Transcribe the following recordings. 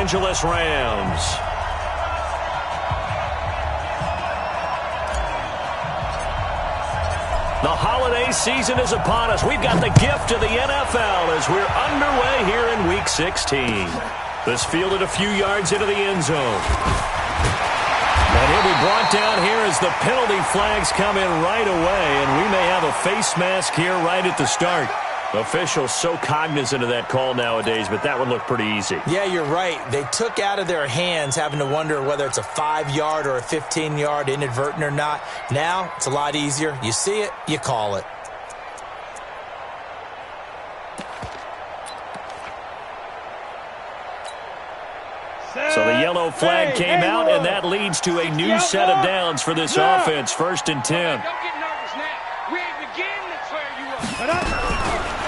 Angeles Rams. The holiday season is upon us. We've got the gift of the NFL as we're underway here in Week 16. This fielded a few yards into the end zone. And he'll be brought down here as the penalty flags come in right away, and we may have a face mask here right at the start. Officials so cognizant of that call nowadays, but that would look pretty easy. Yeah, you're right. They took out of their hands having to wonder whether it's a 5-yard or a 15-yard inadvertent or not. Now, it's a lot easier. You see it, you call it. So the yellow flag came out, and that leads to a new set of downs for this offense. 1st and 10. Don't get nervous now. We ain't beginning to clear you up.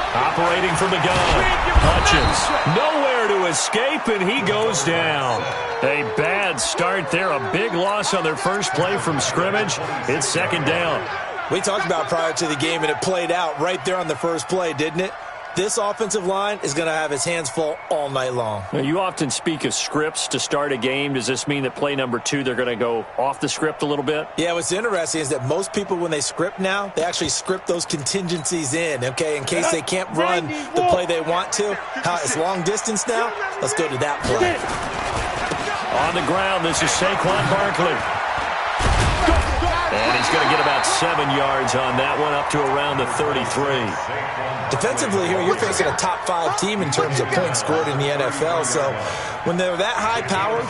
Operating from the gun, Hutchins. Nowhere to escape, and he goes down. A bad start there. A big loss on their first play from scrimmage. It's 2nd down. We talked about prior to the game, and it played out right there on the first play, didn't it? This offensive line is going to have his hands full all night long. Now, you often speak of scripts to start a game. Does this mean that play number 2, they're going to go off the script a little bit? Yeah, what's interesting is that most people, when they script now, they actually script those contingencies in, okay, in case they can't run the play they want to. It's long distance now. Let's go to that play. On the ground, this is Saquon Barkley. And he's going to get about 7 yards on that one, up to around the 33. Defensively here, you're facing a top 5 team in terms of points scored in the NFL. So when they're that high powered,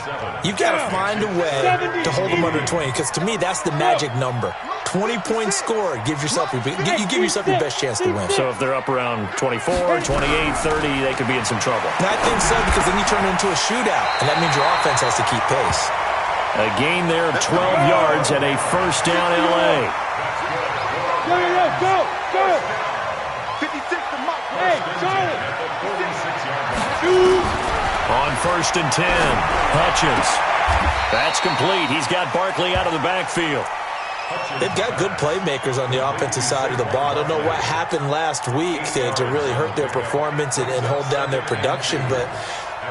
you've got to find a way to hold them under 20. Because to me, that's the magic number. 20 points scored gives yourself you give yourself your best chance to win. So if they're up around 24, 28, 30, they could be in some trouble. And I think so, because then you turn it into a shootout, and that means your offense has to keep pace. A gain there of 12 yards and a 1st down L.A. Go! 56 to Mike. Hey, Charlie! On 1st and 10, Hutchins. That's complete. He's got Barkley out of the backfield. They've got good playmakers on the offensive side of the ball. I don't know what happened last week to really hurt their performance and hold down their production, but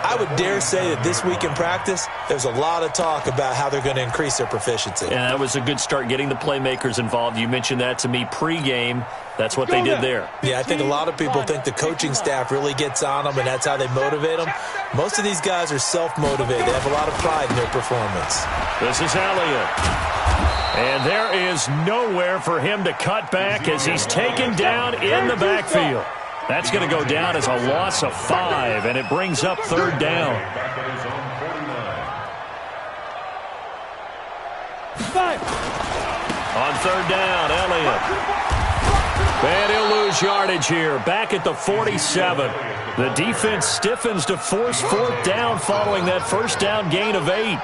I would dare say that this week in practice, there's a lot of talk about how they're going to increase their proficiency. Yeah, that was a good start getting the playmakers involved. You mentioned that to me pregame. That's what they did there. Yeah, I think a lot of people think the coaching staff really gets on them, and that's how they motivate them. Most of these guys are self-motivated. They have a lot of pride in their performance. This is Elliott. And there is nowhere for him to cut back as he's taken down in the backfield. That's going to go down as a loss of 5, and it brings up 3rd down. On 3rd down, Elliott. And he'll lose yardage here, back at the 47. The defense stiffens to force 4th down following that 1st down gain of 8.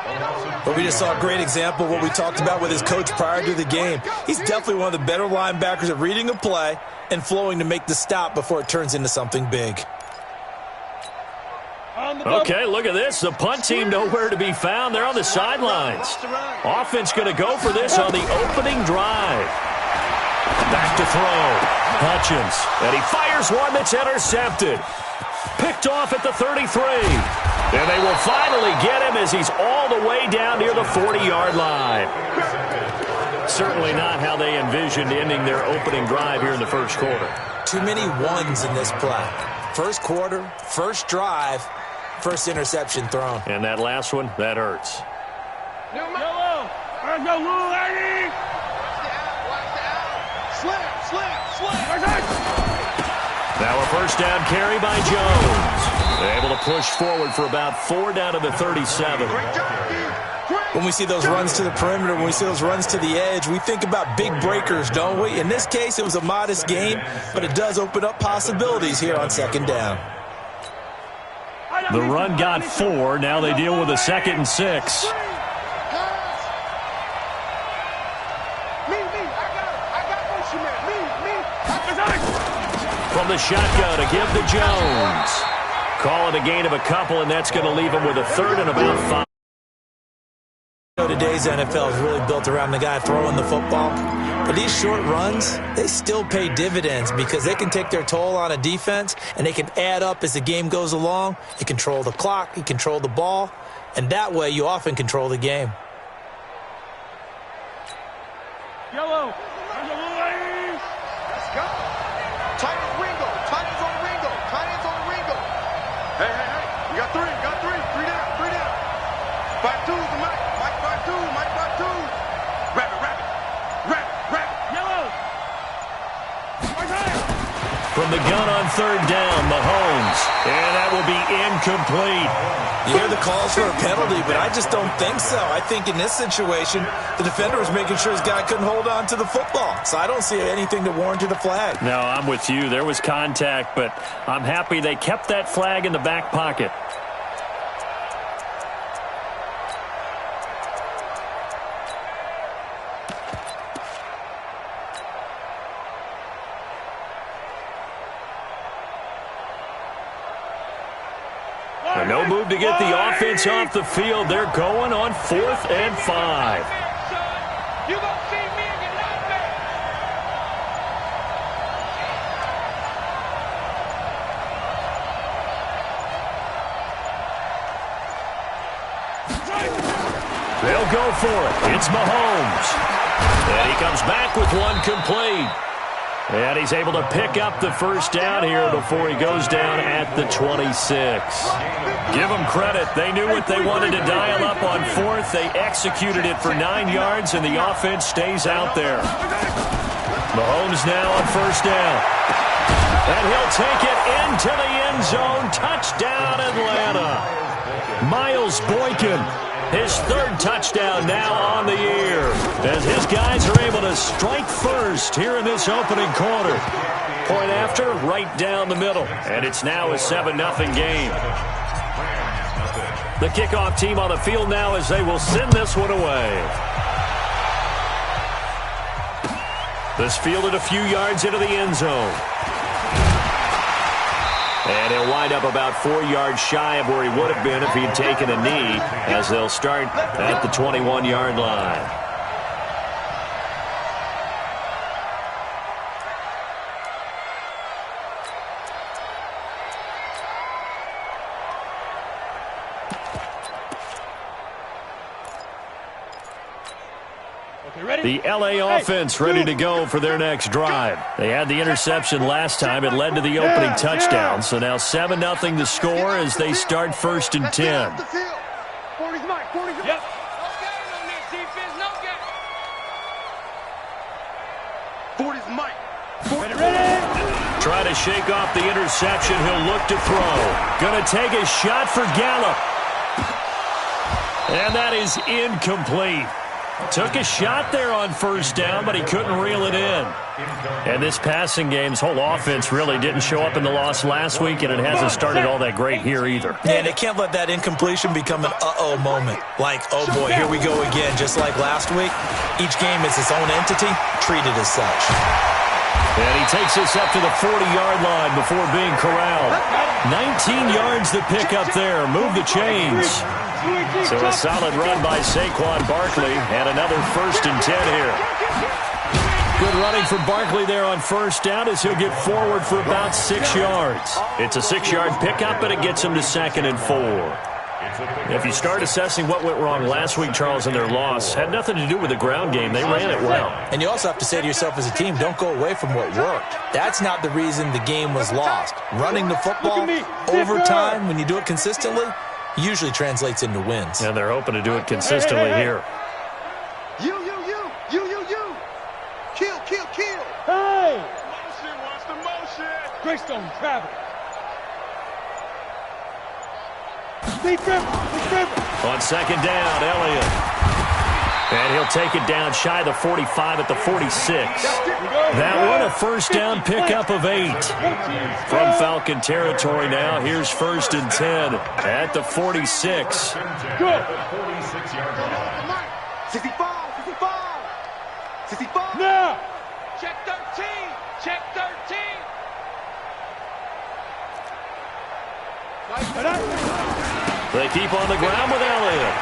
But we just saw a great example of what we talked about with his coach prior to the game. He's definitely one of the better linebackers at reading a play and flowing to make the stop before it turns into something big. Okay, look at this. The punt team nowhere to be found. They're on the sidelines. Offense going to go for this on the opening drive. Back to throw. Hutchins. And he fires one that's intercepted. Picked off at the 33. And they will finally get him as he's all the way down near the 40-yard line. Certainly not how they envisioned ending their opening drive here in the first quarter. Too many ones in this play. First quarter, first drive, first interception thrown. And that last one, that hurts. Yellow! Go, Lou, Eddie! Slip! Now a 1st down carry by Jones. They're able to push forward for about 4 down to the 37. When we see those runs to the perimeter, when we see those runs to the edge, we think about big breakers, don't we? In this case, it was a modest gain, but it does open up possibilities here on 2nd down. The run got 4. Now they deal with a 2nd and 6. From the shotgun to give to Jones. Call it a gain of a couple, and that's going to leave him with a 3rd and about 5. Today's NFL is really built around the guy throwing the football. But these short runs, they still pay dividends because they can take their toll on a defense, and they can add up as the game goes along. You control the clock, you control the ball, and that way you often control the game. Yellow. Let's go. Tight ends Ringo. Tight ends on Ringo. Tight ends on Ringo. Hey. You got three. Three down. 5-2's the Mike. Mike 5-2. Rabbit. Yellow. From the gun on third down, Mahomes. And that will be incomplete. You hear the calls for a penalty, but I just don't think so. I think in this situation, the defender was making sure his guy couldn't hold on to the football. So I don't see anything to warrant a flag. No, I'm with you. There was contact, but I'm happy they kept that flag in the back pocket. No move to get the offense off the field. They're going on 4th and 5. You gonna see me in your nightmare. They'll go for it. It's Mahomes. And he comes back with one complete. And he's able to pick up the first down here before he goes down at the 26. Give them credit. They knew what they wanted to dial up on 4th. They executed it for 9 yards, and the offense stays out there. Mahomes now on first down. And he'll take it into the end zone. Touchdown, Atlanta. Miles Boykin. His 3rd touchdown now on the year as his guys are able to strike first here in this opening quarter. Point after, right down the middle. And it's now a 7-0 game. The kickoff team on the field now as they will send this one away. This fielded a few yards into the end zone. And he'll wind up about 4 yards shy of where he would have been if he'd taken a knee, as they'll start at the 21-yard line. The L.A. offense ready to go for their next drive. They had the interception last time. It led to the opening touchdown. So now 7-0 to score as they start 1st and 10. 40's Mike. 40's Mike. Yep. No game on this defense. No game. 40's Mike. Ready. Try to shake off the interception. He'll look to throw. Going to take a shot for Gallup. And that is incomplete. Took a shot there on first down, but he couldn't reel it in. And this passing game's whole offense really didn't show up in the loss last week, and it hasn't started all that great here either. Yeah, they can't let that incompletion become an uh-oh moment. Like, oh boy, here we go again. Just like last week, each game is its own entity, treated as such. And he takes this up to the 40-yard line before being corralled. 19 yards to pick up there. Move the chains. So a solid run by Saquon Barkley, and another 1st and 10 here. Good running for Barkley there on first down as he'll get forward for about 6 yards. It's a 6-yard pickup, and it gets him to 2nd and 4. If you start assessing what went wrong last week, Charles, in their loss, had nothing to do with the ground game. They ran it well. And you also have to say to yourself as a team, don't go away from what worked. That's not the reason the game was lost. Running the football over time, when you do it consistently, usually translates into wins. And they're hoping to do it consistently here. You. Kill. Hey! Motion, watch the motion. Greystone, travel. On 2nd down, Elliott. And he'll take it down shy of the 45 at the 46. That one a first down pickup of 8. From Falcon territory now, here's 1st and 10 at the 46. Good. 65. Now. Check 13. They keep on the ground with Elliott.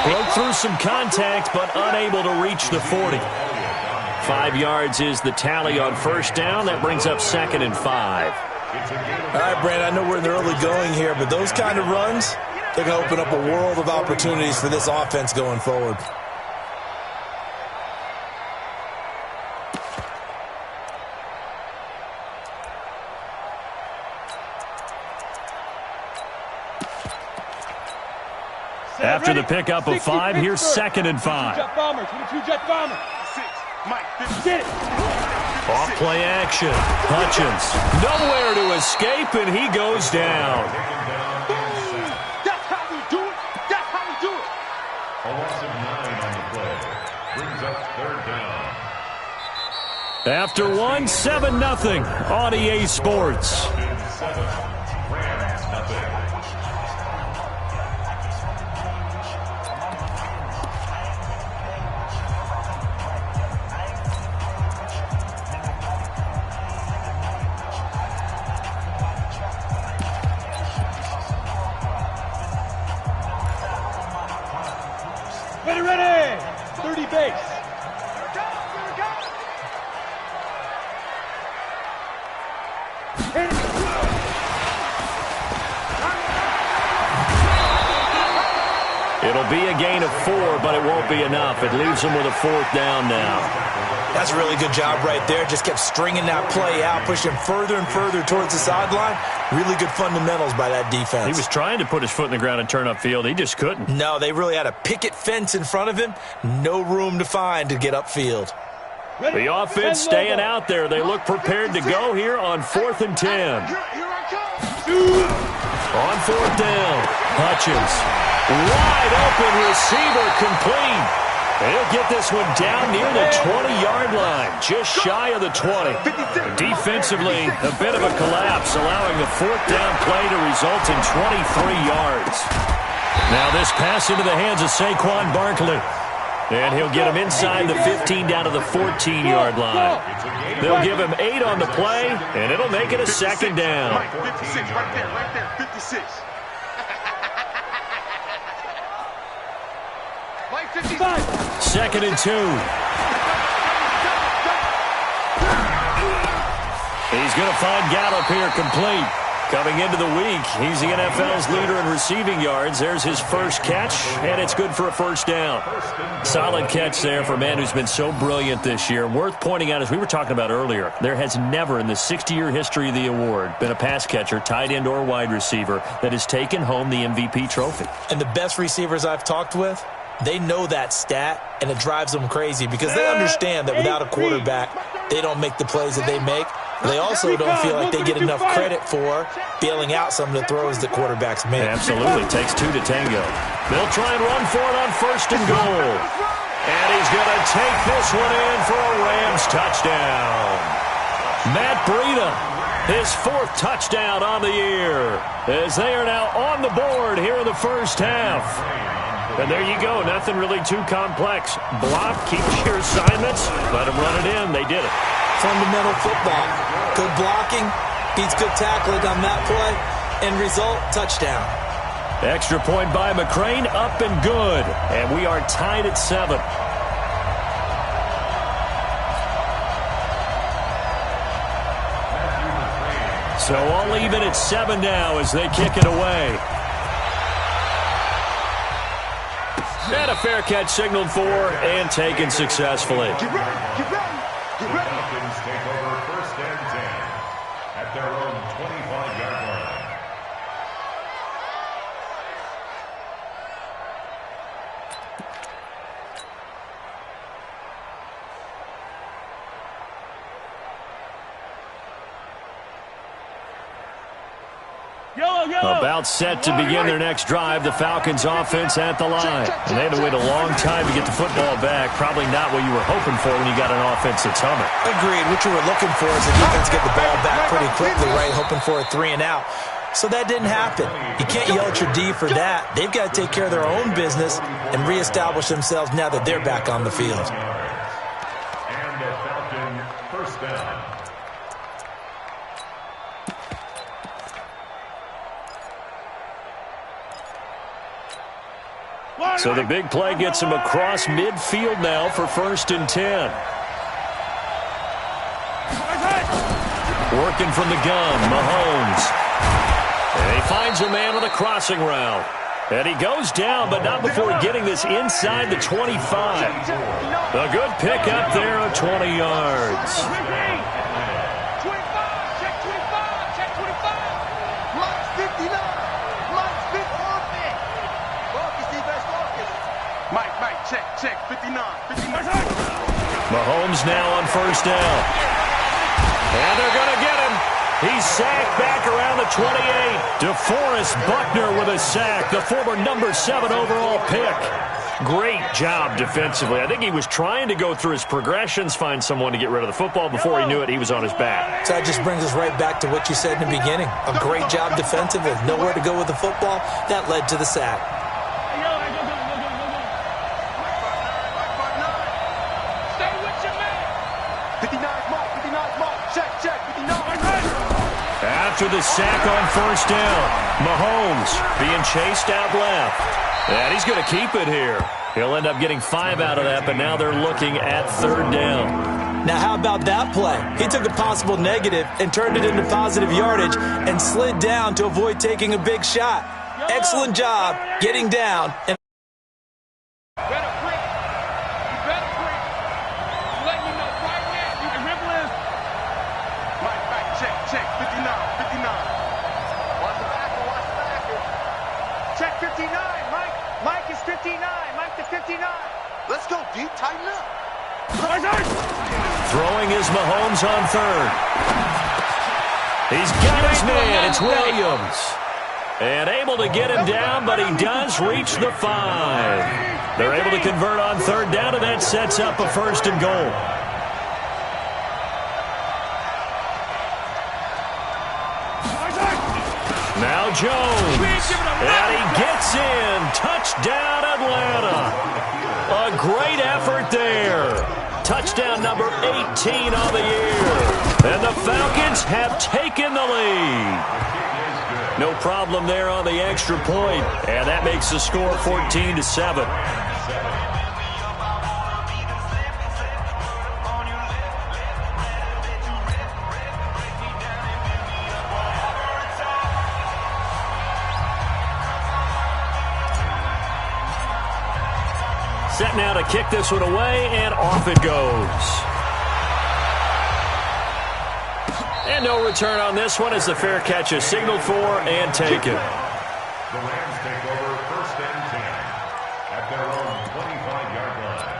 Broke through some contact, but unable to reach the 40. 5 yards is the tally on first down. That brings up 2nd and 5. All right, Brand, I know we're in the early going here, but those kind of runs, they're going to open up a world of opportunities for this offense going forward. After the pickup of 5, here's 2nd and 5. Jet bombers. We the 2 jet bombers. 6. Mike, get it. Off play action. Hutchins. Nowhere to escape, and he goes down. That's how we do it. That's how we do it. A loss of 9 on the play. Brings up 3rd down. After 1, 7-0 on EA Sports. 7. Rams nothing. Ready. 30 base. It'll be a gain of 4, but it won't be enough. It leaves them with a 4th down now. That's a really good job right there. Just kept stringing that play out, pushing further and further towards the sideline. Really good fundamentals by that defense. He was trying to put his foot in the ground and turn upfield. He just couldn't. No, they really had a picket fence in front of him. No room to find to get upfield. The offense staying out there. They look prepared to go here on 4th and 10. Here I come. On 4th down, Hutchins. Wide open receiver complete. He'll get this one down near the 20-yard line, just shy of the 20. Defensively, a bit of a collapse, allowing the 4th down play to result in 23 yards. Now this pass into the hands of Saquon Barkley. And he'll get him inside the 15 down to the 14-yard line. They'll give him 8 on the play, and it'll make it a 2nd down. Mike, 56, right there, 56. Mike, 55. 2nd and 2. He's going to find Gallup here complete. Coming into the week, he's the NFL's leader in receiving yards. There's his first catch, and it's good for a 1st down. Solid catch there for a man who's been so brilliant this year. Worth pointing out, as we were talking about earlier, there has never in the 60-year history of the award been a pass catcher, tight end, or wide receiver that has taken home the MVP trophy. And the best receivers I've talked with, they know that stat, and it drives them crazy because they understand that without a quarterback, they don't make the plays that they make. They also don't feel like they get enough credit for bailing out some of the throws that quarterbacks make. Absolutely. Takes 2 to tango. They'll try and run for it on 1st and goal. And he's going to take this one in for a Rams touchdown. Matt Breida, his 4th touchdown on the year, as they are now on the board here in the first half. And there you go. Nothing really too complex. Block, keep your assignments, let them run it in. They did it. Fundamental football. Good blocking, beats good tackling on that play, and result, touchdown. Extra point by McCrane, up and good. And we are tied at 7. So all even at 7 now as they kick it away. And a fair catch signaled for and taken successfully. Get ready, get ready, get ready. Falcons take over 1st and 10 at their own 25-yard line. About set to begin their next drive, the Falcons offense at the line. And they had to wait a long time to get the football back. Probably not what you were hoping for when you got an offense that's humming. Agreed. What you were looking for is the defense get the ball back pretty quickly, right? Hoping for a 3 and out. So that didn't happen. You can't yell at your D for that. They've got to take care of their own business and reestablish themselves now that they're back on the field. And a Falcon 1st down. So the big play gets him across midfield now for 1st and 10. Working from the gun, Mahomes. And he finds a man on the crossing route. And he goes down, but not before getting this inside the 25. A good pickup there of 20 yards. Check 25. Mike's 59. Mike's 50. Focus, defense, focus. Mike, check. 59. Mahomes now on 1st down. And they're going to get him. He's sacked back around the 28. DeForest Buckner with a sack, the former number 7 overall pick. Great job defensively. I think he was trying to go through his progressions, find someone to get rid of the football. Before he knew it, he was on his back. So that just brings us right back to what you said in the beginning. A great job defensively. Nowhere to go with the football. That led to the sack. Stay with your man. 59's mark. Check. 59. After the sack on 1st down, Mahomes being chased out left. And he's going to keep it here. He'll end up getting 5 out of that, but now they're looking at 3rd down. Now, how about that play? He took a possible negative and turned it into positive yardage and slid down to avoid taking a big shot. Excellent job getting down. You better break. I'm letting you know right now. You can dribble this. Mike, check. 59. Watch the backer. Check 59. Mike is 59. Mike to 59. Let's go, deep. Tighten up. Throwing is Mahomes on 3rd. He's got his man. It's Williams. And able to get him down, but he does reach the 5. They're able to convert on 3rd down, and that sets up a 1st and goal. Now Jones, and he gets in. Touchdown, Atlanta. A great effort there. Touchdown number 18 on the year. And the Falcons have taken the lead. No problem there on the extra point. And that makes the score 14-7. Set now to kick this one away, and off it goes. And no return on this one as the fair catch is signaled for and taken. The Rams take over 1st and 10 at their own 25-yard line.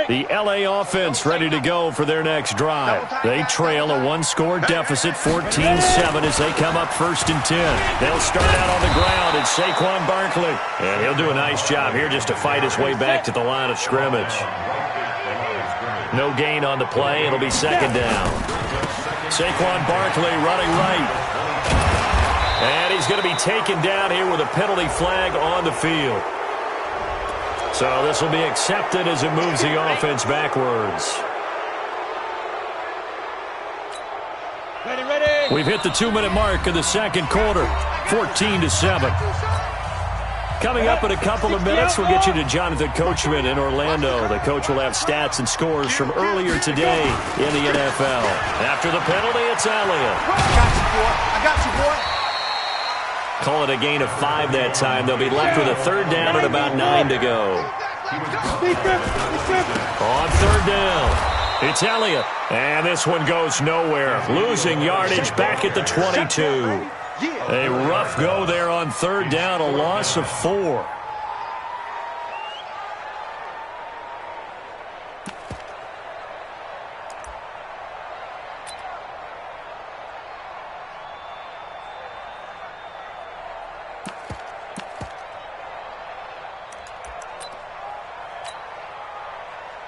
The L.A. offense ready to go for their next drive. They trail a 1-score deficit, 14-7, as they come up 1st and 10. They'll start out on the ground. It's Saquon Barkley. And he'll do a nice job here just to fight his way back to the line of scrimmage. No gain on the play. It'll be 2nd down. Saquon Barkley running right. And he's going to be taken down here with a penalty flag on the field. So this will be accepted as it moves the offense backwards. Ready. We've hit the 2-minute mark of the 2nd quarter, 14-7. Coming up in a couple of minutes, we'll get you to Jonathan Coachman in Orlando. The coach will have stats and scores from earlier today in the NFL. After the penalty, it's Elliott. I got you, boy. Call it a gain of 5 that time. They'll be left with a 3rd down and about 9 to go. On 3rd down, it's Elliott. And this one goes nowhere. Losing yardage back at the 22. A rough go there on 3rd down, a loss of 4.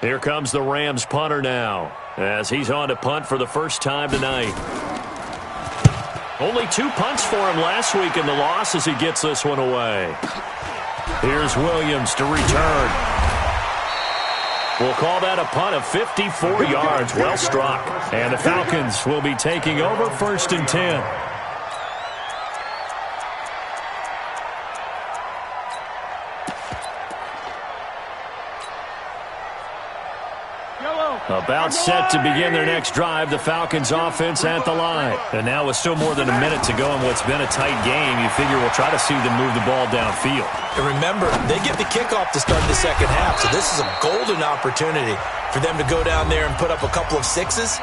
Here comes the Rams punter now, as he's on to punt for the first time tonight. Only 2 punts for him last week in the loss as he gets this one away. Here's Williams to return. We'll call that a punt of 54 yards. Well struck. And the Falcons will be taking over 1st and 10. About set to begin their next drive, the Falcons offense at the line. And now with still more than a minute to go in what's been a tight game, you figure we'll try to see them move the ball downfield. And remember, they get the kickoff to start the second half, so this is a golden opportunity for them to go down there and put up a couple of sixes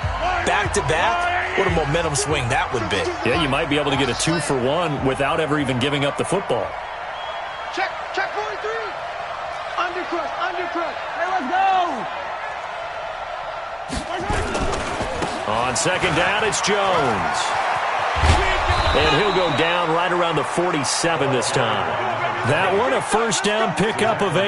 back-to-back. What a momentum swing that would be. Yeah, you might be able to get a 2-for-1 without ever even giving up the football. Check 43. Undercrush. Hey, let's go. On second down, it's Jones. And he'll go down right around the 47 this time. That one, a first down pickup of 8.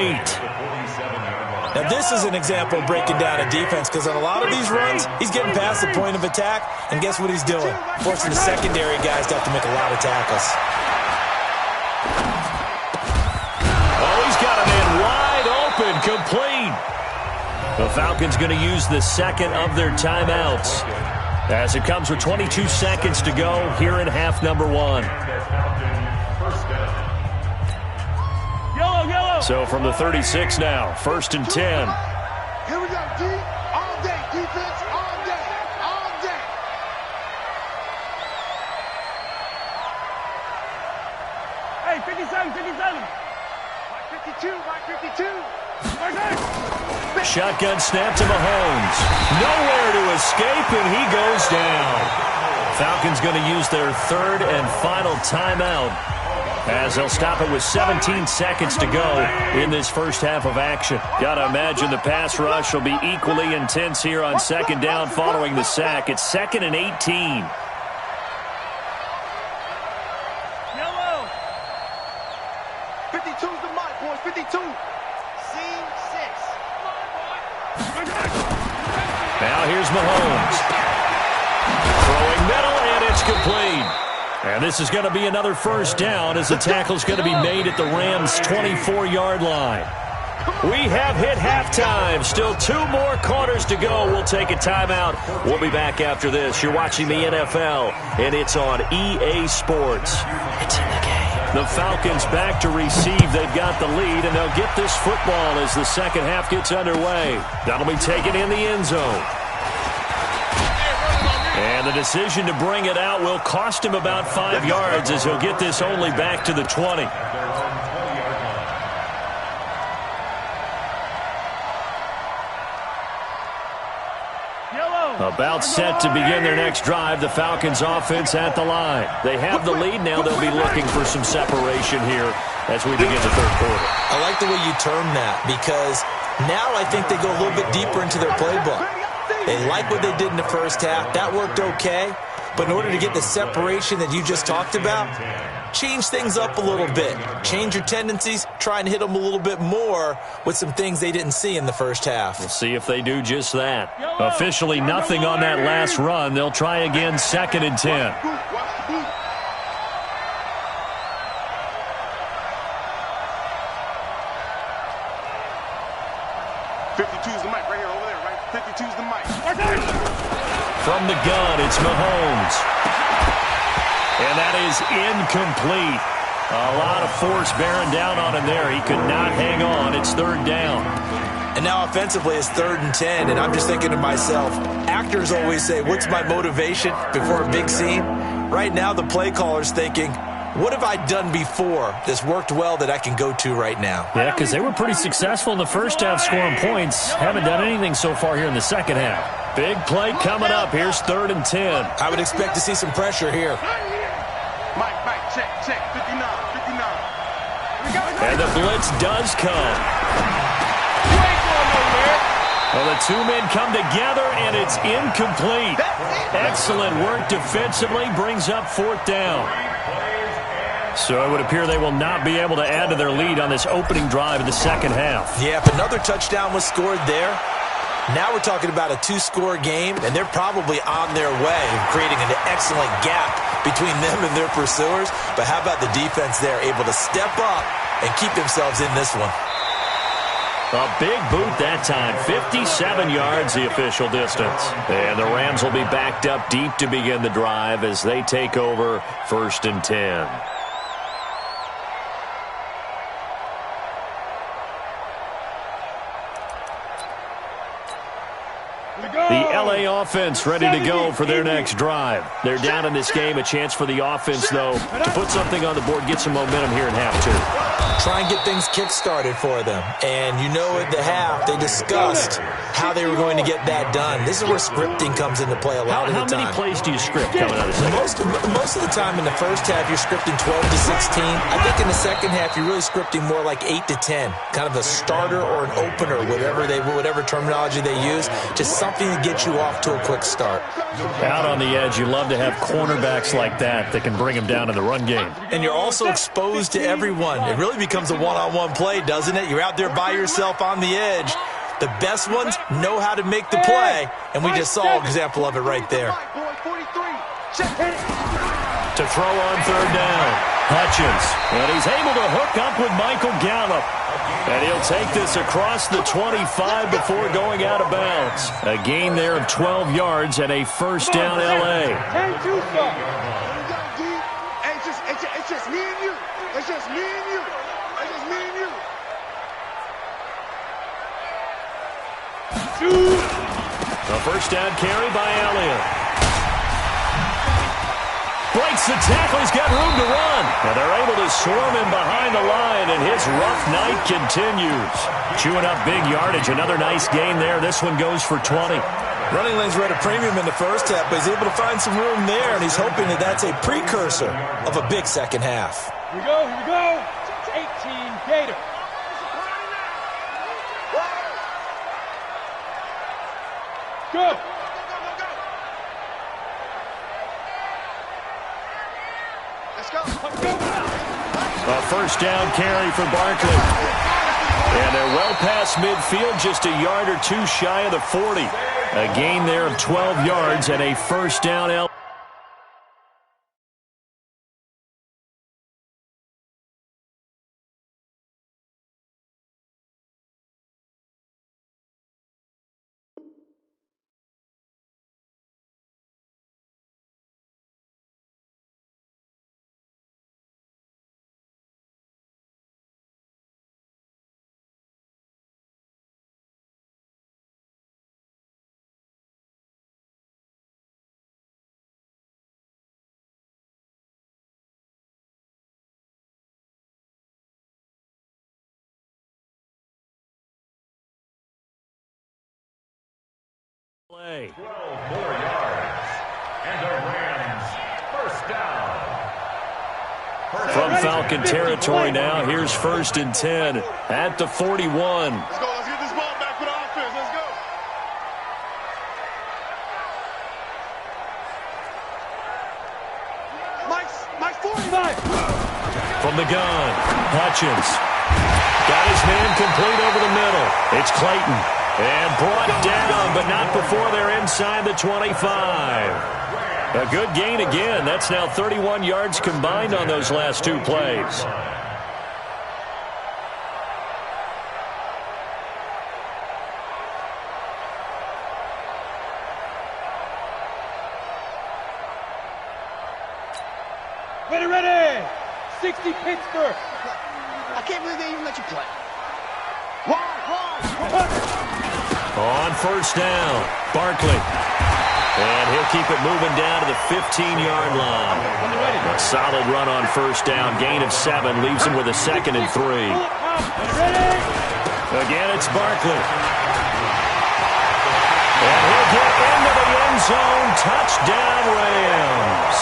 Now, this is an example of breaking down a defense because on a lot of these runs, he's getting past the point of attack, and guess what he's doing? Forcing the secondary guys to have to make a lot of tackles. Oh, he's got a man wide open, complete. The Falcons going to use the second of their timeouts as it comes with 22 seconds to go here in half number 1. Yellow. So from the 36 now, 1st and 10. Here we go, D. All day, defense, all day. Hey, 57. Mike 52. Shotgun snap to Mahomes. Nowhere to escape, and he goes down. Falcons going to use their third and final timeout as they'll stop it with 17 seconds to go in this first half of action. Got to imagine the pass rush will be equally intense here on second down following the sack. It's 2nd and 18. Yellow. 52's the mic, boys. 52. Now here's Mahomes. Throwing middle, and it's complete. And this is going to be another first down as the tackle's going to be made at the Rams' 24-yard line. We have hit halftime. Still 2 more quarters to go. We'll take a timeout. We'll be back after this. You're watching the NFL, and it's on EA Sports. It's in the game. The Falcons back to receive. They've got the lead, and they'll get this football as the second half gets underway. That'll be taken in the end zone. And the decision to bring it out will cost him about 5 yards as he'll get this only back to the 20. About set to begin their next drive, the Falcons offense at the line. They have the lead now. They'll be looking for some separation here as we begin the third quarter. I like the way you term that because now I think they go a little bit deeper into their playbook. They like what they did in the first half. That worked okay. But in order to get the separation that you just talked about, change things up a little bit. Change your tendencies. Try and hit them a little bit more with some things they didn't see in the first half. We'll see if they do just that. Officially nothing on that last run. They'll try again 2nd and 10. 52's the mic right here, over there, right? 52's the mic. From the gun, it's Mahomes. And that is incomplete. A lot of force bearing down on him there. He could not hang on. It's 3rd down. And now offensively it's 3rd and 10, and I'm just thinking to myself, actors always say, what's my motivation before a big scene? Right now the play caller's thinking, what have I done before that's worked well that I can go to right now? Yeah, because they were pretty successful in the first half scoring points. Haven't done anything so far here in the second half. Big play coming up. Here's 3rd and 10. I would expect to see some pressure here. Mike, check. 59. And the blitz does come. Well, the 2 men come together, and it's incomplete. Excellent work defensively. Brings up 4th down. So it would appear they will not be able to add to their lead on this opening drive in the second half. Yeah, if another touchdown was scored there, now we're talking about a 2-score game, and they're probably on their way, creating an excellent gap between them and their pursuers. But how about the defense there, able to step up and keep themselves in this one? A big boot that time. 57 yards the official distance. And the Rams will be backed up deep to begin the drive as they take over 1st and 10. LA offense ready to go for their next drive. They're down in this game. A chance for the offense, though, to put something on the board, get some momentum here in half two. Try and get things kick-started for them. And you know at the half, they discussed how they were going to get that done. This is where scripting comes into play a lot of the time. How many plays do you script coming out of the second? Most of the time in the first half, you're scripting 12 to 16. I think in the second half, you're really scripting more like 8 to 10. Kind of a starter or an opener, whatever terminology they use. Just something to get you off to a quick start. Out on the edge, you love to have cornerbacks like that can bring them down in the run game. And you're also exposed to everyone. It really becomes a one-on-one play, doesn't it? You're out there by yourself on the edge. The best ones know how to make the play, and we just saw an example of it right there. To throw on third down, Hutchins. And he's able to hook up with Michael Gallup. And he'll take this across the 25 before going out of bounds. A gain there of 12 yards and a first down L.A. It's just me and you. It's just me and you. It's just me and you. A first down carry by Elliott. Breaks the tackle. He's got room to run. And they're able to swarm him behind the line, and his rough night continues. Chewing up big yardage. Another nice gain there. This one goes for 20. Running lanes were at a premium in the first half, but he's able to find some room there, and he's hoping that that's a precursor of a big second half. Here we go. 18 Gator. Go. Let's go. A first down carry for Barkley. And they're well past midfield, just a yard or two shy of the 40. A gain there of 12 yards and a first down. Play. 12 more yards. And the Rams first down. From Falcon territory now, here's 1st and 10 at the 41. Let's go. Let's get this ball back for the offense. Let's go. Mike's 45. From the gun, Hutchins. Got his man complete over the middle. It's Clayton. And brought down, but not before they're inside the 25. A good gain again. That's now 31 yards combined on those last two plays. Ready. 60 Pittsburgh. I can't believe they even let you play. On first down, Barkley. And he'll keep it moving down to the 15-yard line. A solid run on first down. Gain of 7 leaves him with a 2nd and 3. Again, it's Barkley. And he'll get into the end zone. Touchdown, Rams.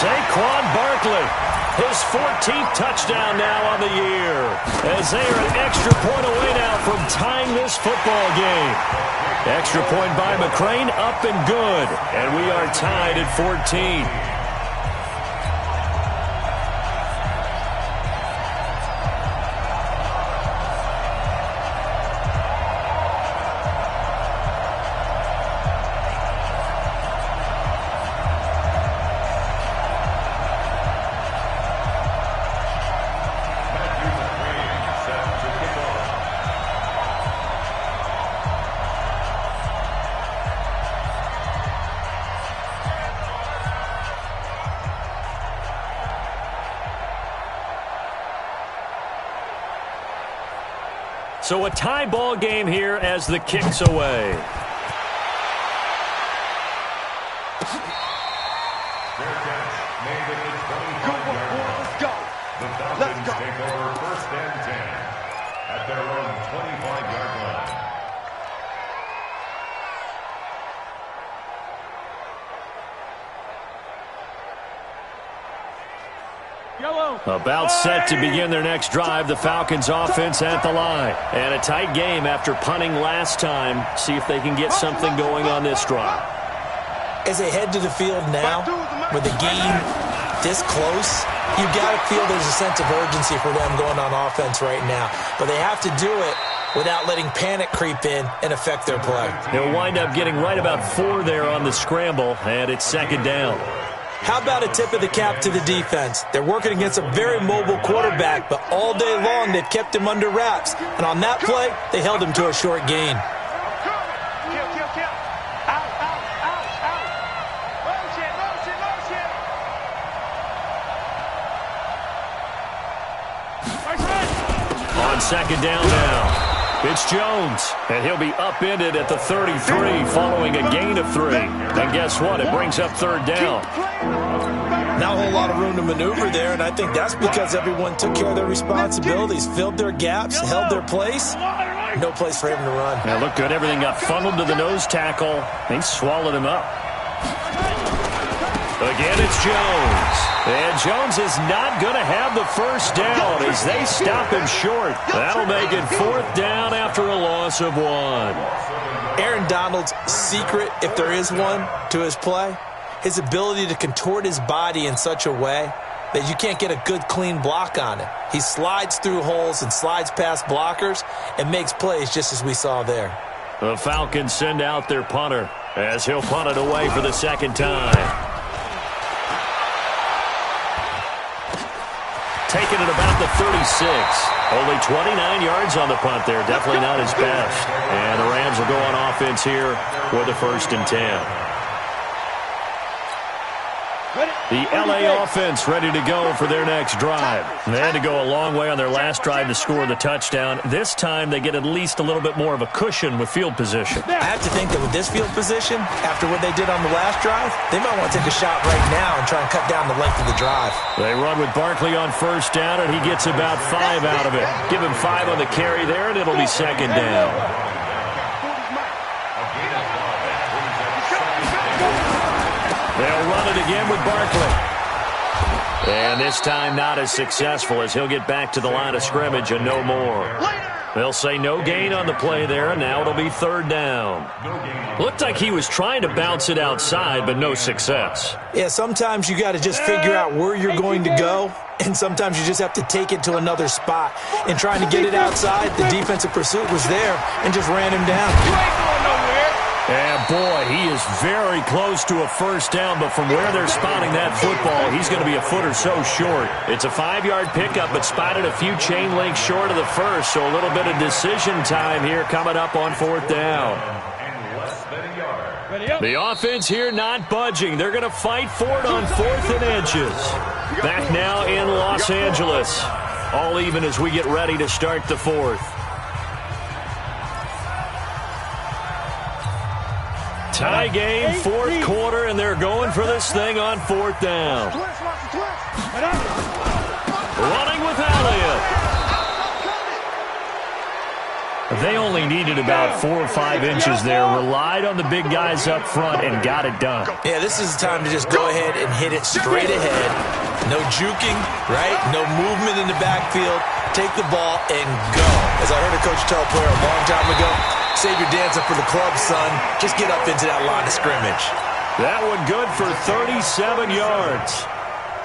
Saquon Barkley. His 14th touchdown now on the year, as they are an extra point away now from tying this football game. Extra point by McCrane, up and good, and we are tied at 14. So a tie ball game here as the kick's away. Fair catch made at the 25-yard line. Let's go. The Falcons take over first and 10 at their own 25-yard line. About set to begin their next drive, the Falcons offense at the line. And a tight game after punting last time. See if they can get something going on this drive. As they head to the field now, with the game this close, you've got to feel there's a sense of urgency for them going on offense right now. But they have to do it without letting panic creep in and affect their play. They'll wind up getting right about 4 there on the scramble, and it's second down. How about a tip of the cap to the defense? They're working against a very mobile quarterback, but all day long they've kept him under wraps. And on that play, they held him to a short gain. On second down now. It's Jones, and he'll be upended at the 33 following a gain of 3. And guess what? It brings up third down. Not a whole lot of room to maneuver there, and I think that's because everyone took care of their responsibilities, filled their gaps, held their place. No place for him to run. That looked good. Everything got funneled to the nose tackle. They swallowed him up. Again, it's Jones. And Jones is not going to have the first down as they stop him short. That'll make it fourth down after a loss of 1. Aaron Donald's secret, if there is one, to his play, his ability to contort his body in such a way that you can't get a good, clean block on it. He slides through holes and slides past blockers and makes plays just as we saw there. The Falcons send out their punter as he'll punt it away for the second time. Taking it about the 36. Only 29 yards on the punt there. Definitely not his best. And the Rams will go on offense here with a 1st and 10. The LA offense ready to go for their next drive. They had to go a long way on their last drive to score the touchdown. This time they get at least a little bit more of a cushion with field position. I have to think that with this field position, after what they did on the last drive, they might want to take a shot right now and try and cut down the length of the drive. They run with Barkley on first down, and he gets about 5 out of it. Give him 5 on the carry there, and it'll be second down. They'll run it again with Barkley. And this time not as successful as he'll get back to the line of scrimmage and no more. They'll say no gain on the play there, and now it'll be third down. Looked like he was trying to bounce it outside, but no success. Yeah, sometimes you got to just figure out where you're going to go, and sometimes you just have to take it to another spot. And trying to get it outside, the defensive pursuit was there and just ran him down. And boy, he is very close to a first down, but from where they're spotting that football, he's going to be a foot or so short. It's a 5-yard pickup, but spotted a few chain links short of the first, so a little bit of decision time here coming up on fourth down. The offense here not budging. They're going to fight for it on 4th and inches. Back now in Los Angeles. All even as we get ready to start the 4th. Tie game, 4th quarter, and they're going for this thing on 4th down. Running with Elliott. They only needed about 4 or 5 inches there. Relied on the big guys up front and got it done. Yeah, this is the time to just go ahead and hit it straight ahead. No juking, right? No movement in the backfield. Take the ball and go. As I heard a coach tell a player a long time ago, save your dancing for the club, son. Just get up into that line of scrimmage. That one good for 37 yards.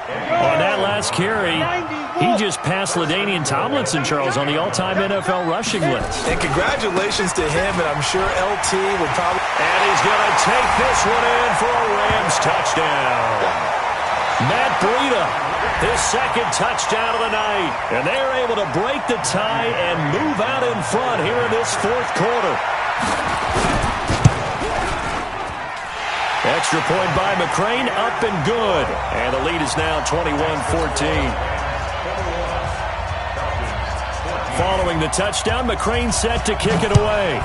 On that last carry, he just passed LaDainian Tomlinson, Charles, on the all-time NFL rushing list. And congratulations to him, and I'm sure LT would probably... And he's going to take this one in for a Rams touchdown. Matt Breida, his second touchdown of the night. And they are able to break the tie and move out in front here in this 4th quarter. Extra point by McCrane, up and good. And the lead is now 21-14. Following the touchdown, McCrane set to kick it away.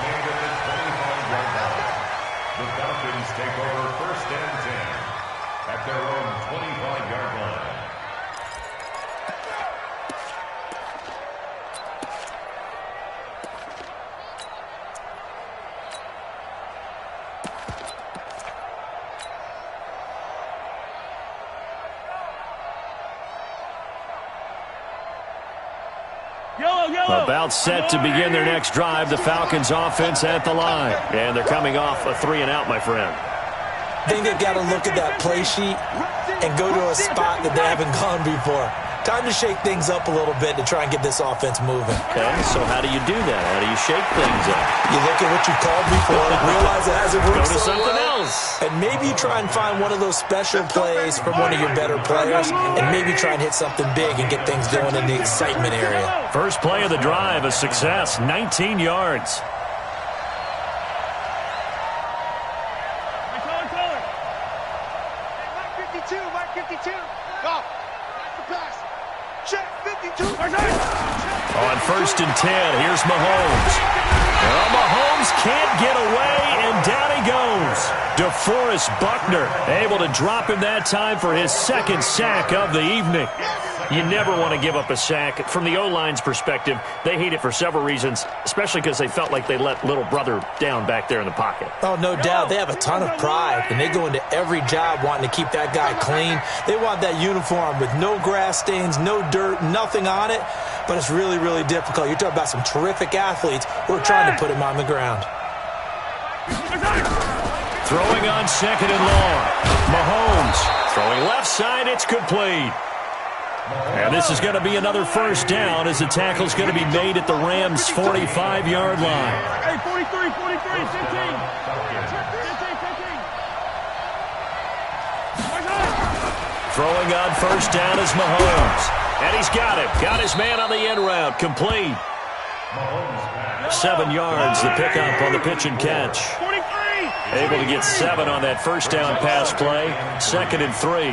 made at the 25-yard line. The Falcons take over 1st and 10 at their own 25-yard line. About set to begin their next drive, the Falcons offense at the line. And they're coming off a 3-and-out, my friend. I think they've got to look at that play sheet and go to a spot that they haven't gone before. Time to shake things up a little bit to try and get this offense moving. Okay, so how do you do that? How do you shake things up? You look at what you called before, realize it hasn't worked Go to so something well, else. and maybe try and find one of those special plays from one of your better players, and maybe try and hit something big and get things going in the excitement area. First play of the drive, a success, 19 yards. Mike 52. Go. That's the pass. Check 52. On 1st and 10, here's Mahomes. Well, Mahomes can't get away, and down he goes. DeForest Buckner able to drop him that time for his 2nd sack of the evening. You never want to give up a sack. From the O-line's perspective, they hate it for several reasons, especially because they felt like they let little brother down back there in the pocket. Oh, no doubt. They have a ton of pride, and they go into every job wanting to keep that guy clean. They want that uniform with no grass stains, no dirt, nothing on it, but it's really, really difficult. You're talking about some terrific athletes who are trying to put him on the ground. Throwing on 2nd and long. Mahomes throwing left side. It's complete. And this is going to be another 1st down as the tackle's going to be made at the Rams' 45-yard line. Hey, 43, 15. 15. Throwing on 1st down is Mahomes. And he's got him. Got his man on the end route. Complete. 7 yards, the pickup on the pitch and catch. 43. Able to get 7 on that 1st down pass play. 2nd and 3.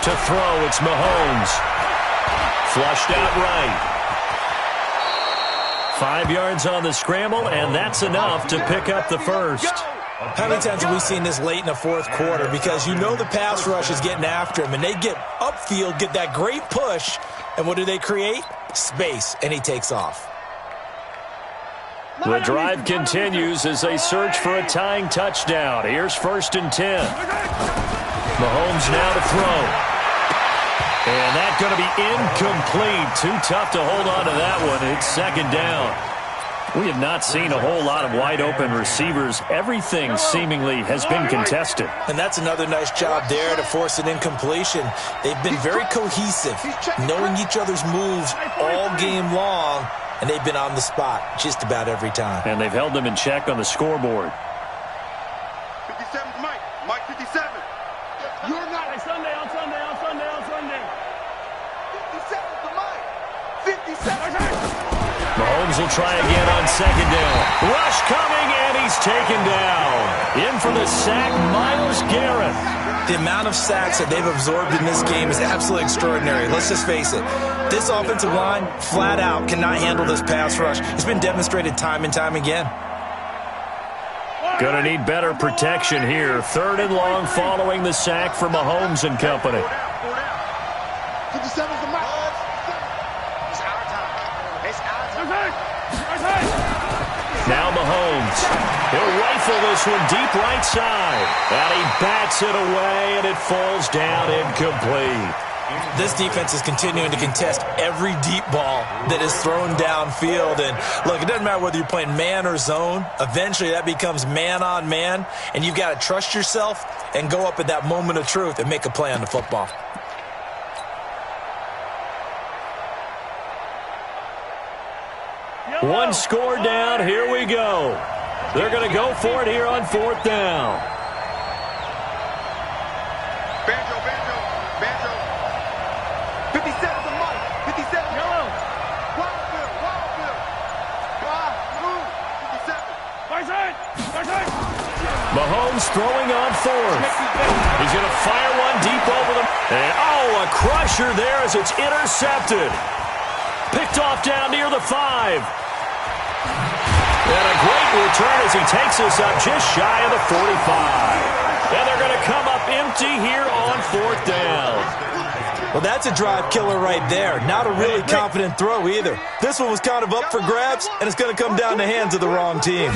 To throw, it's Mahomes. Flushed out right. 5 yards on the scramble, and that's enough to pick up the first. How many times have we seen this late in the 4th quarter? Because you know the pass rush is getting after him, and they get upfield, get that great push, and what do they create? Space, and he takes off. The drive continues as they search for a tying touchdown. Here's 1st and 10. Mahomes now to throw. And that's going to be incomplete. Too tough to hold on to that one. It's 2nd down. We have not seen a whole lot of wide-open receivers. Everything seemingly has been contested. And that's another nice job there to force an incompletion. They've been very cohesive, knowing each other's moves all game long, and they've been on the spot just about every time. And they've held them in check on the scoreboard. 57's Mike. Mike 57. You're not. Hey, Sunday. 57's the Mike. 57. Mahomes will try again on 2nd down. Rush coming, and he's taken down. In for the sack, Myles Garrett. The amount of sacks that they've absorbed in this game is absolutely extraordinary. Let's just face it. This offensive line, flat out, cannot handle this pass rush. It's been demonstrated time and time again. Going to need better protection here. 3rd and long following the sack for Mahomes and company. 57's the Mike. It's our time. It's our time. Now Mahomes. He'll rifle this one deep right side. And he bats it away, and it falls down incomplete. This defense is continuing to contest every deep ball that is thrown downfield. And look, it doesn't matter whether you're playing man or zone. Eventually that becomes man on man, and you've got to trust yourself and go up at that moment of truth and make a play on the football. One score down. Here we go. They're going to go for it here on 4th down. Banjo. 57's the Mike. 57. Yellow. Wildfield. 57. Mahomes throwing on 4th. He's going to fire one deep over them. And, a crusher there as it's intercepted. Picked off down near the 5. the return as he takes us up just shy of the 45. And they're going to come up empty here on 4th down. Well, that's a drive killer right there. Not a really confident throw either. This one was kind of up for grabs, and it's going to come down the hands of the wrong team.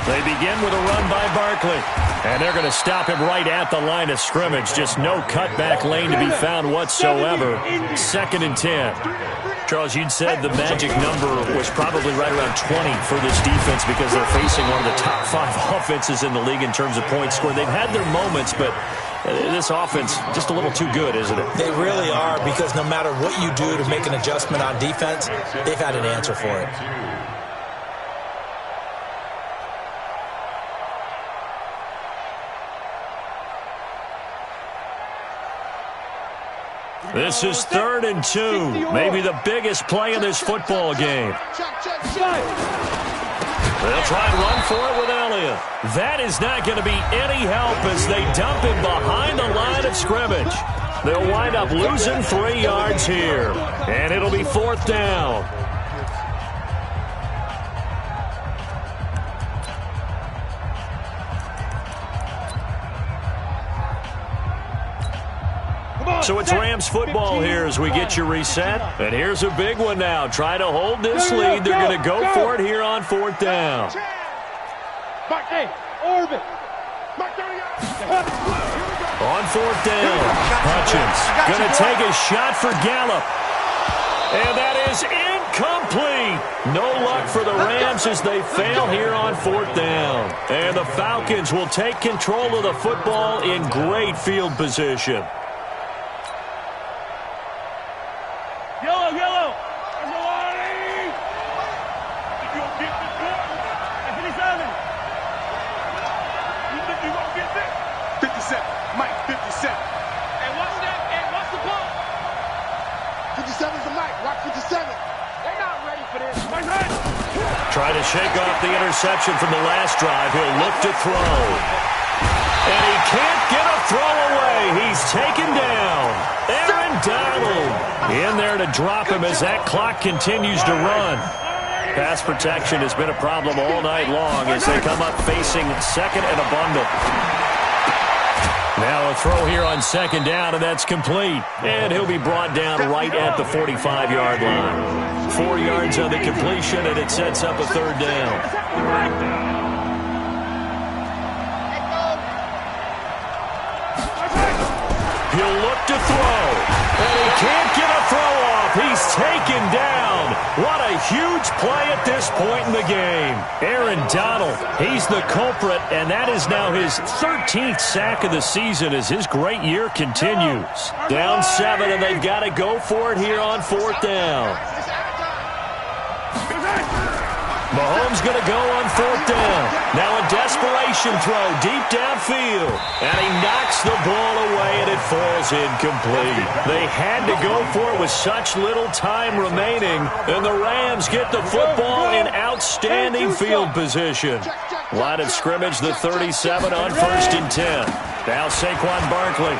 They begin with a run by Barkley. And they're going to stop him right at the line of scrimmage. Just no cutback lane to be found whatsoever. 2nd and 10. Charles, you'd said the magic number was probably right around 20 for this defense because they're facing one of the top 5 offenses in the league in terms of points scored. They've had their moments, but this offense just a little too good, isn't it? They really are, because no matter what you do to make an adjustment on defense, they've had an answer for it. This is 3rd and 2. Maybe the biggest play in this football game. They'll try and run for it with Elliott. That is not going to be any help as they dump him behind the line of scrimmage. They'll wind up losing 3 yards here. And it'll be 4th down. So it's Rams football here as we get you reset. And here's a big one now. Try to hold this lead. They're going to go for it here on 4th down. On 4th down, Hutchins going to take a shot for Gallup. And that is incomplete. No luck for the Rams as they fail here on 4th down. And the Falcons will take control of the football in great field position. Yellow. You think you won't get this? 57. Mike, 57. And what's the ball? 57's the Mike. Watch 57. They're not ready for this. Try to shake off the interception from the last drive. He'll look to throw. And he can't get a throw away. He's taken down. Aaron Donald in there to drop him as that clock continues to run. Pass protection has been a problem all night long as they come up facing 2nd and a bundle. Now a throw here on 2nd down, and that's complete. And he'll be brought down right at the 45-yard line. 4 yards on the completion, and it sets up a 3rd down. He'll look to throw, and he can't get a throw off. He's taken down. What a huge play at this point in the game. Aaron Donald, he's the culprit, and that is now his 13th sack of the season as his great year continues. Down 7, and they've got to go for it here on 4th down. Mahomes going to go on 4th down. Now a desperation throw deep downfield. And he knocks the ball away, and it falls incomplete. They had to go for it with such little time remaining. And the Rams get the football in outstanding field position. Line of scrimmage, the 37 on 1st and 10. Now Saquon Barkley.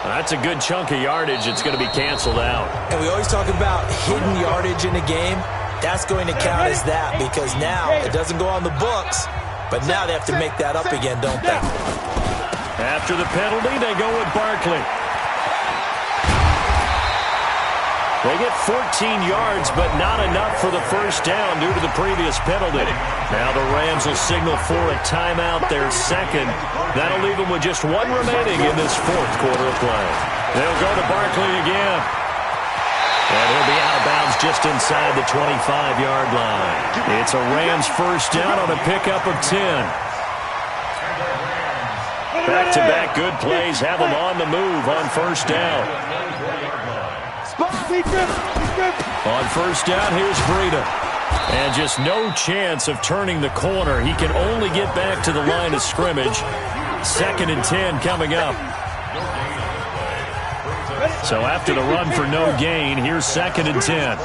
That's a good chunk of yardage. It's going to be canceled out. And we always talk about hidden yardage in a game. That's going to count as that because now it doesn't go on the books, but now they have to make that up again, don't they? After the penalty, they go with Barkley. They get 14 yards, but not enough for the 1st down due to the previous penalty. Now the Rams will signal for a timeout, their 2nd. That'll leave them with just 1 remaining in this 4th quarter of play. They'll go to Barkley again. And he'll be out of bounds just inside the 25-yard line. It's a Rams 1st down on a pickup of 10. Back-to-back good plays have them on the move on 1st down. On 1st down, here's Breida. And just no chance of turning the corner. He can only get back to the line of scrimmage. 2nd and 10 coming up. So after the run for no gain, here's 2nd and 10.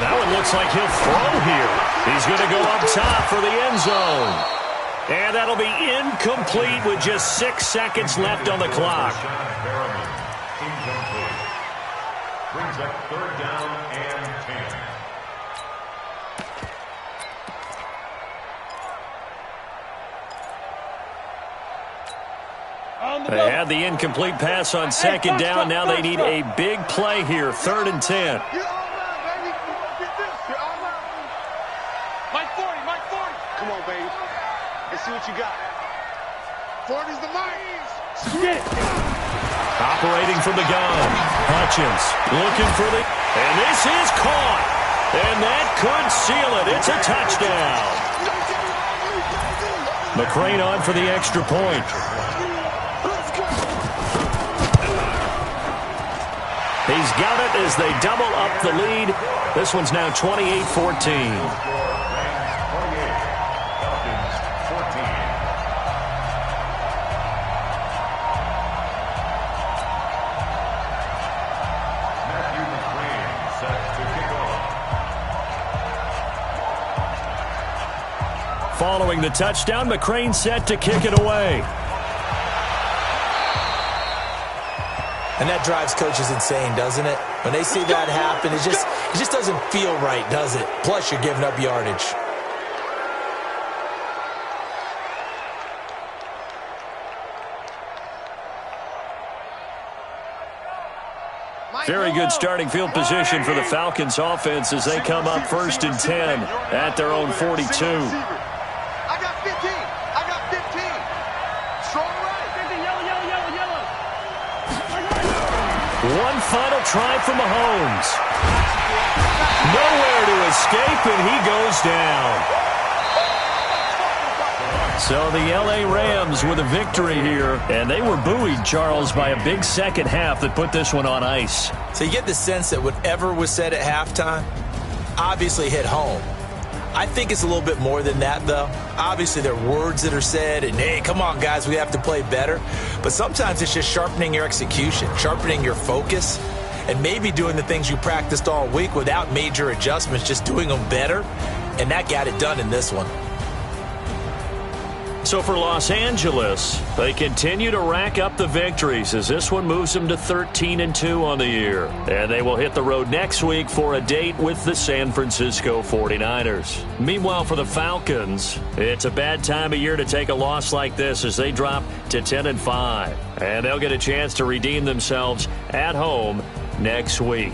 That one looks like he'll throw here. He's going to go up top for the end zone. And that'll be incomplete with just 6 seconds left on the clock. Incomplete. Brings up 3rd down and 10. They had the incomplete pass on 2nd down. Now they need a big play here, 3rd and 10. Come on, baby. Let's see what you got. 40's the mark. Operating from the gun. Hutchins looking for the... And this is caught. And that could seal it. It's a touchdown. McCrane on for the extra point. He's got it as they double up the lead. This one's now 28-14. Following the touchdown, McCrane set to kick it away. And that drives coaches insane, doesn't it? When they see that happen, it just doesn't feel right, does it? Plus, you're giving up yardage. Very good starting field position for the Falcons offense as they come up 1st and 10 at their own 42. I got 15. I got 15. Strong right. Yellow. One final try from Mahomes. Nowhere to escape, and he goes down. So the L.A. Rams with a victory here, and they were buoyed, Charles, by a big second half that put this one on ice. So you get the sense that whatever was said at halftime obviously hit home. I think it's a little bit more than that, though. Obviously, there are words that are said, and, hey, come on, guys, we have to play better. But sometimes it's just sharpening your execution, sharpening your focus, and maybe doing the things you practiced all week without major adjustments, just doing them better. And that got it done in this one. So for Los Angeles, they continue to rack up the victories as this one moves them to 13-2 on the year. And they will hit the road next week for a date with the San Francisco 49ers. Meanwhile, for the Falcons, it's a bad time of year to take a loss like this as they drop to 10-5. And they'll get a chance to redeem themselves at home next week.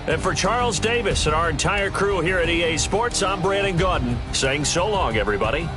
And for Charles Davis and our entire crew here at EA Sports, I'm Brandon Gaudin saying so long, everybody.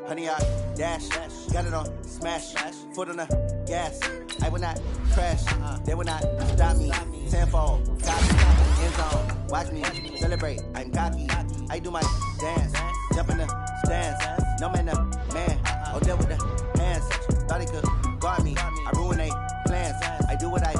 Honey, I dash, got it on smash, foot on the gas. I will not crash, they will not stop me. Tenfold, copy, end zone, watch me celebrate. I'm cocky, I do my dance, jump in the stands. No man, the man, oh, there with the hands. Thought he could guard me, I ruin they plans. I do what I